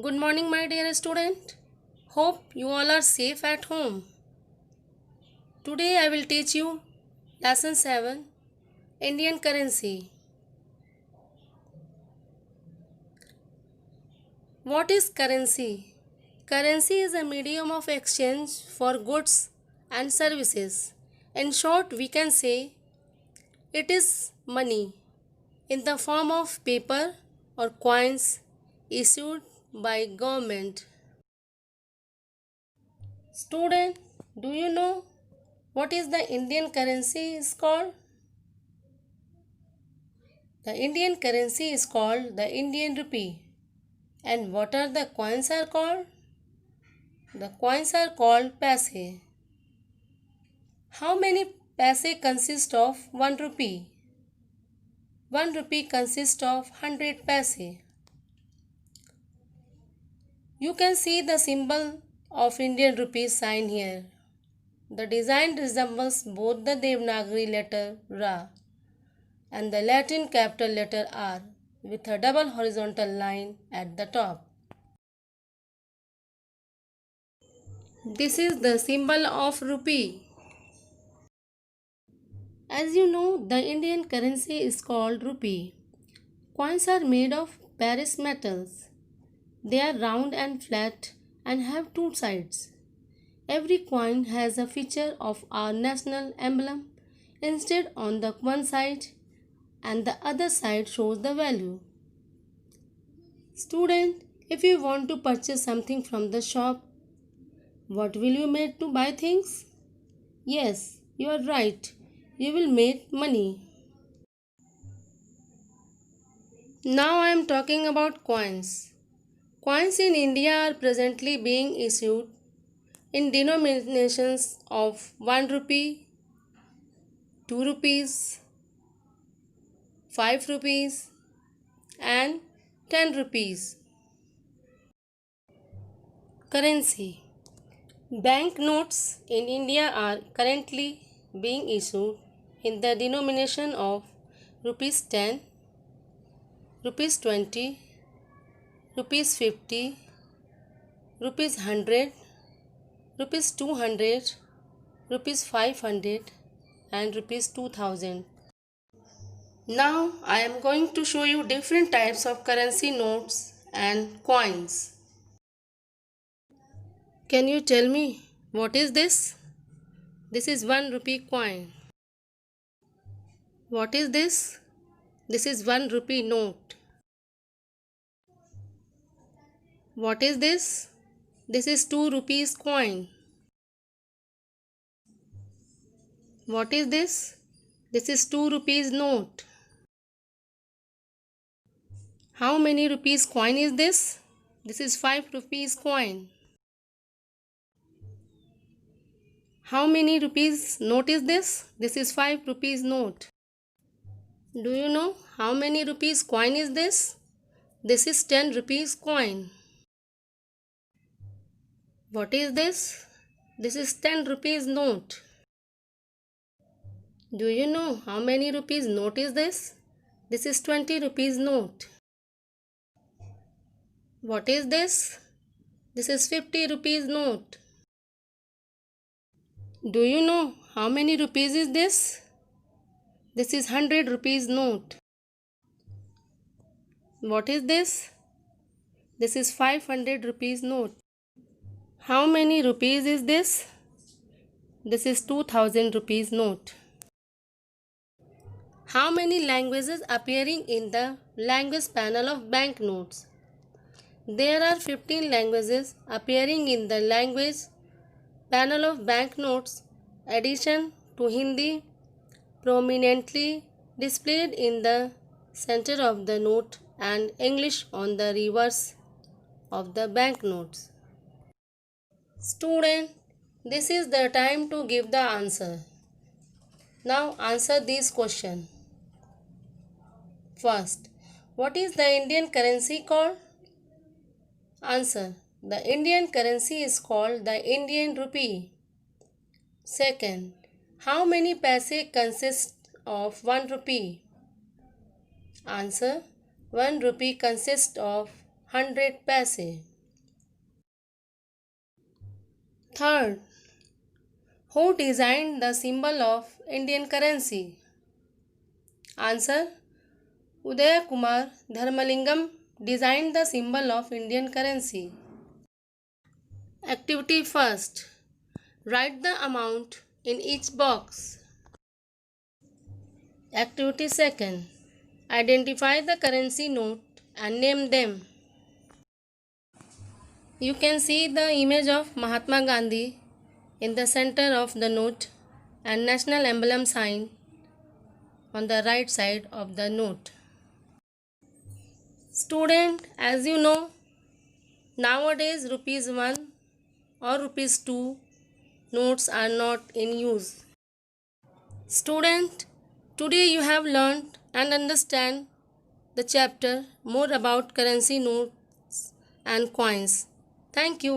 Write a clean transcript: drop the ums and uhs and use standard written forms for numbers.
Good morning, my dear student. Hope you all are safe at home. Today I will teach you Lesson 7 Indian Currency. What is currency? Currency is a medium of exchange for goods and services. In short, we can say it is money in the form of paper or coins issued by government. Student, do you know what is the Indian currency is called? The Indian currency is called the Indian rupee. And what are the coins are called? The coins are called paise. How many paise consist of 1 rupee? 1 rupee consists of 100 paise. You can see the symbol of Indian rupee sign here. The design resembles both the Devanagari letter Ra and the Latin capital letter R with a double horizontal line at the top. This is the symbol of rupee. As you know, the Indian currency is called rupee. Coins are made of Paris metals. They are round and flat and have two sides. Every coin has a feature of our national emblem instead on the one side and the other side shows the value. Student, if you want to purchase something from the shop, what will you make to buy things? Yes, you are right. You will make money. Now I am talking about coins. Coins in India are presently being issued in denominations of 1 rupee, 2 rupees, 5 rupees and 10 rupees. Currency. Bank notes in India are currently being issued in the denomination of rupees 10, rupees 20, rupees 50, rupees 100, rupees 200, rupees 500 and rupees 2000. Now I am going to show you different types of currency notes and coins. Can you tell me what is this? This is 1 rupee coin. What is this? This is 1 rupee note. What is this? This is 2 rupees coin. What is this? This is 2 rupees note. How many rupees coin is this? This is 5 rupees coin. How many rupees note is this? This is 5 rupees note. Do you know how many rupees coin is this? This is 10 rupees coin. What is this? This is 10 rupees note. Do you know how many rupees note is this? This is 20 rupees note. What is this? This is 50 rupees note. Do you know how many rupees is this? This is 100 rupees note. What is this? This is 500 rupees note. How many rupees is this? This is 2000 rupees note. How many languages appearing in the language panel of banknotes? There are 15 languages appearing in the language panel of banknotes. Addition to Hindi prominently displayed in the center of the note and English on the reverse of the banknotes. Student, this is the time to give the answer. Now answer these questions. First, what is the Indian currency called? Answer. The Indian currency is called the Indian rupee. Second, how many paise consist of 1 rupee? Answer. 1 rupee consists of 100 paise. Third, who designed the symbol of Indian currency? Answer, Udaya Kumar Dharmalingam designed the symbol of Indian currency. Activity first. Write the amount in each box. Activity second. Identify the currency note and name them. You can see the image of Mahatma Gandhi in the center of the note and national emblem sign on the right side of the note. Student, as you know, nowadays rupees 1 or rupees 2 notes are not in use. Student, today you have learned and understand the chapter more about currency notes and coins. Thank you.